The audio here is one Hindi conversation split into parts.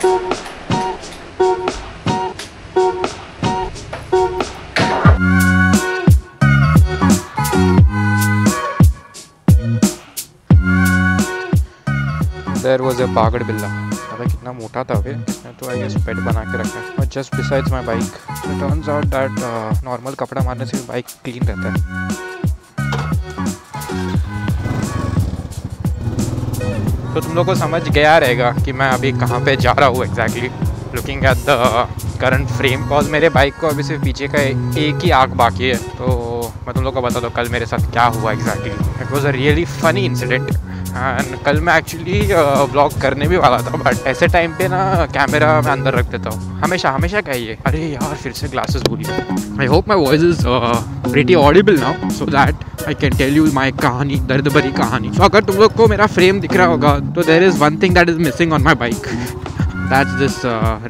There was a पागड़ बिल्ला। अबे कितना मोटा था फिर, इसने तो आई गेस पेट बना के रखा है। और just besides my bike it turns out that normal कपड़ा मारने से बाइक क्लीन रहता है। तो तुम लोग को समझ गया रहेगा कि मैं अभी कहाँ पे जा रहा हूँ exactly, looking at the current frame. Cause मेरे बाइक को अभी सिर्फ पीछे का एक ही आँख बाकी है। तो मैं तुम लोग को बता दूँ कल मेरे साथ क्या हुआ exactly. It was a really funny incident and कल मैं एक्चुअली व्लॉग करने भी वाला था, बट ऐसे टाइम पे ना कैमरा मैं अंदर रख देता हूँ हमेशा हमेशा। क्या ये, अरे यार फिर से ग्लासेस भूल गया। I hope my voice is pretty audible now so that I can tell you my कहानी, दर्द भरी कहानी। तो अगर तुम लोग को मेरा फ्रेम दिख रहा होगा तो there is one thing that is missing on my bike, that's this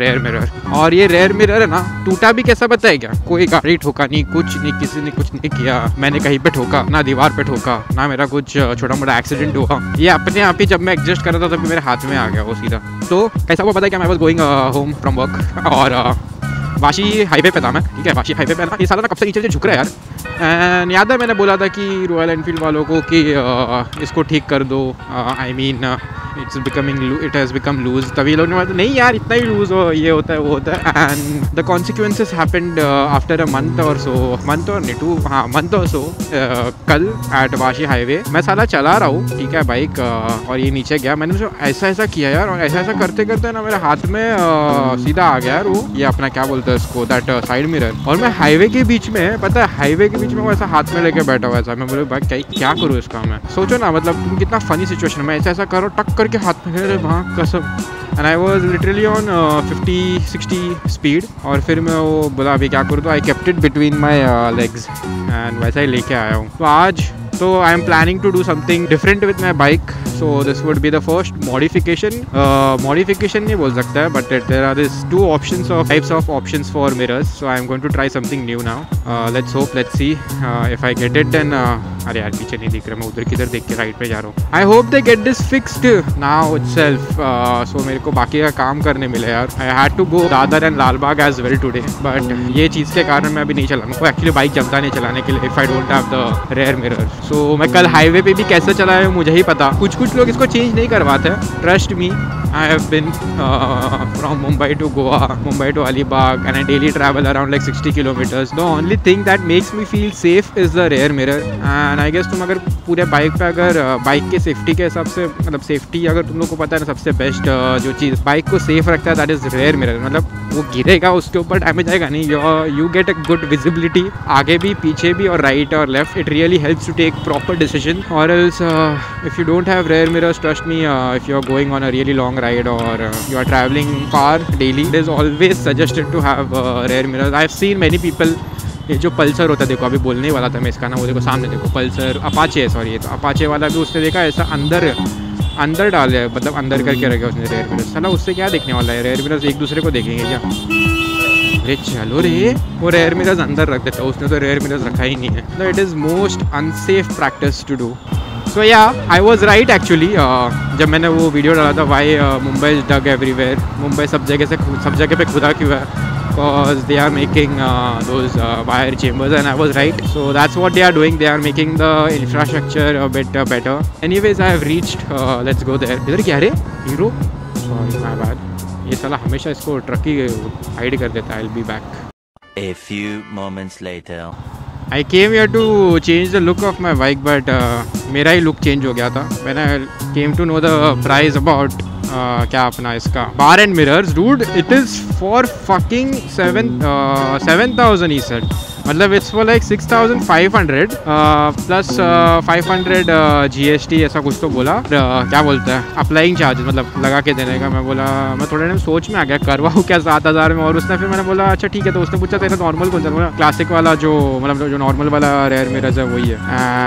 rear mirror. और ये रेयर मिरर है ना, टूटा भी कैसा पता है क्या? कोई गाड़ी ठोका नहीं, कुछ नहीं, किसी ने कुछ नहीं किया। मैंने कहीं पे ठोका ना, दीवार पे ठोका ना, मेरा कुछ छोटा मोटा एक्सीडेंट हुआ। ये अपने आप ही जब मैं एडजस्ट कर रहा था तभी मेरे हाथ में आ गया वो सीधा। तो कैसा हुआ पता है क्या? मैं was going home from work और वाशी हाईवे पे था मैं, ठीक है। वाशी हाईवे पे ना ये साला ना कब से नीचे झुक रहा है यार। एंड याद है मैंने बोला था कि रॉयल एनफील्ड वालों को कि इसको ठीक कर दो। I mean it has become loose. तभी लोगों ने बोला नहीं यार इतना ही लूज हो, ये होता है वो होता है। And the consequences happened after a month और सो, मंथ और नहीं 2 हाँ मंथ और सो। कल एट वाशी हाईवे मैं साला चला रहा हूँ, ठीक है, बाइक और ये नीचे गया। मैंने जो ऐसा किया यार, और ऐसा करते करते ना मेरे हाथ में सीधा आ गया यार वो, ये अपना क्या बोलते हैं उसको, दैट साइड मिरर। और मैं हाईवे के बीच में, पता है हाईवे के बीच में वो ऐसा हाथ में लेके बैठा हुआ ऐसा। मैं बोले भाई क्या करूँ इसका मैं। सोचो ना, मतलब तुम कितना फनी सिचुएशन में ऐसा करो, टक करके हाथ में ले वहाँ कसम। And I was literally on 50-60 speed. और फिर मैं वो बोला अभी क्या करूँ, तो I kept it between my legs and वैसा ही लेके आया हूँ। तो आज तो I am planning to do something different with my bike. So this would be the first modification. Modification नहीं बोल सकता है, but there are this 2 options of types of options for mirrors. So I am going to try something new now. Let's hope, let's see if I get it then. अरे यार पीछे नहीं दिख रहा, मैं उधर किधर देख के राइट पे जा रहा हूँ। I hope they get this fixed now itself. So मेरे को बाकी का काम करने मिले यार। I had to go Dadar and Lalbagh as well today, but ये चीज़ के कारण मैं अभी नहीं चला। मुझको एक्चुअली बाइक जमता नहीं चलाने के लिए if I don't have the rear mirror. So मैं कल हाईवे पे भी कैसे चलाया हूँ मुझे ही पता। कुछ लोग इसको चेंज नहीं करवाते, trust me. I have been from Mumbai to Goa, Mumbai to Alibag, and I daily travel around like 60 kilometers. The only thing that makes me feel safe is the rear mirror. And I guess तुम अगर पूरे बाइक पे अगर बाइक के सेफ्टी के हिसाब से, मतलब सेफ्टी अगर तुम लोग को पता है ना, सबसे बेस्ट जो चीज़ बाइक को सेफ रखता है दैट इज़ रेयर मिरर। मतलब वो गिरेगा उसके ऊपर डैमेज आएगा नहीं, you get a good visibility आगे भी पीछे भी और राइट और left. It really helps to take proper decision. और else if you don't have rear mirrors, trust me, if you are going on a really long ride or you are traveling far daily, it is always suggested to have rear mirrors. I have seen many people, ये जो पल्सर होता है, देखो अभी बोलने ही वाला था मैं इसका ना, वो देखो सामने देखो पल्सर, अपाचे है सॉरी, ये तो अपाचे वाला भी उसने देखा ऐसा अंदर डाल है, मतलब अंदर करके रखा उसने रेयर मिरर्स। साला उससे क्या देखने वाला है, रेयर मिरर्स एक दूसरे को देखेंगे क्या? अरे चलो रे, वो रेयर मिरर्स अंदर रख देता है, उसने तो रेयर मिरर्स रखा ही नहीं है। तो it is most unsafe practice to do. So या आई वॉज राइट एक्चुअली। जब मैंने वो वीडियो डाला था why Mumbai is dug everywhere, Mumbai सब जगह पे खुदा क्यों है, because they are making those wire chambers and I was right. So that's what they are doing, they are making the infrastructure a bit better. Anyways I have reached, let's go there. इधर क्या रे हीरो, सॉरी माय बैड। ये साला हमेशा इसको ट्रक ही हाइड कर देता है। I will be back. A few moments later. I came here to change the look of my bike, but मेरा ही look change हो गया था when I came to know the price about क्या अपना इसका bar and mirrors. Dude, it is for fucking 7,000 he said. मतलब it's for like 6,500 plus 500 GST ऐसा कुछ तो बोला। क्या बोलता है अप्लाइंग चार्जेस, मतलब लगा के देने का। मैं बोला, मैं थोड़े टाइम सोच में आ गया करवाऊँ क्या 7,000 में। और उसने फिर मैंने बोला अच्छा ठीक है। तो उसने पूछा तेरा नॉर्मल कौन सा, बोला क्लासिक वाला जो मतलब जो नॉर्मल वाला रेयर मिरर्स है वही है।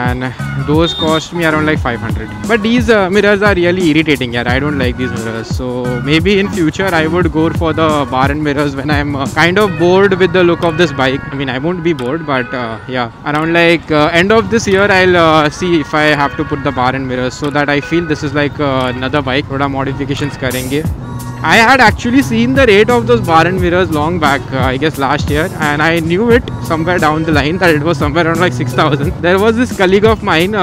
And those cost me around like 500, but these mirrors are really irritating यार। I don't like these mirrors. So maybe in future I would go for the bar end mirrors when I am kind of bored with the look of this bike. I mean I won't be bored, but yeah, around like end of this year I'll see if I have to put the bar and mirrors, so that I feel this is like another bike. थोड़ा modifications करेंगे I had actually seen the rate of those bar and mirrors long back, I guess last year, and I knew it somewhere down the line that it was somewhere around like 6,000. There was this colleague of mine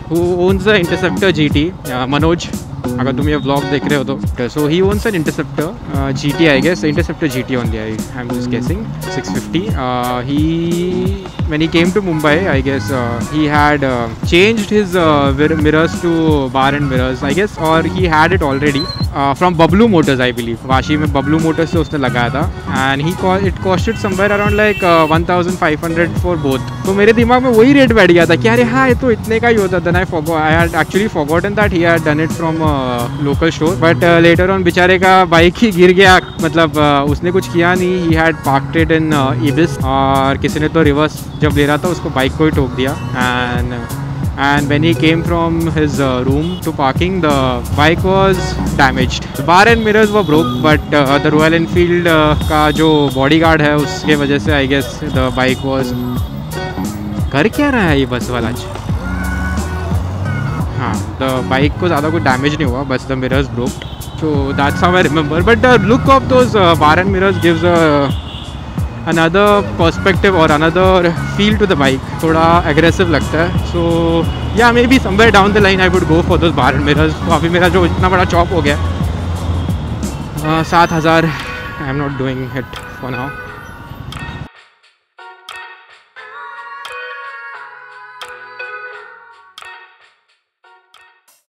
who owns the Interceptor GT, Manoj. अगर तुम ये vlog देख रहे हो तो so he owns an Interceptor GT, I guess Interceptor GT only. I'm just guessing 650. When he came to Mumbai, I guess he had changed his mirrors to bar and mirrors, I guess, or he had it already from Bablu Motors, I believe. Vashi में Bablu Motors से उसने लगाया था, and it costed somewhere around like 1,500 for both. तो मेरे दिमाग में वही रेट बैठ गया था कि अरे हाँ ये तो इतने का ही होता. Then I had actually forgotten that he had done it from local store, but later on बेचारे का बाइक ही गिर गया. मतलब उसने कुछ किया नहीं. He had parked it in Ibis और किसी ने तो रिवर्स जब ले रहा था उसको बाइक को ही ठोक दिया. And when he came from his room to parking, the bike was damaged. The bar and mirrors were broke, but the Royal Enfield का जो bodyguard है उसके वजह से I guess the bike was. कर क्या रहा है ये बस वाला? हाँ, the bike को ज़्यादा कुछ damage नहीं हुआ, बस the mirrors broke. So that's how I remember. But the look of those bar and mirrors gives another perspective or another feel to the bike. थोड़ा aggressive लगता है. So yeah, maybe somewhere down the line I would go for those bar and mirrors. तो अभी मेरा जो इतना बड़ा चॉप हो गया 7,000, I am not doing it for now.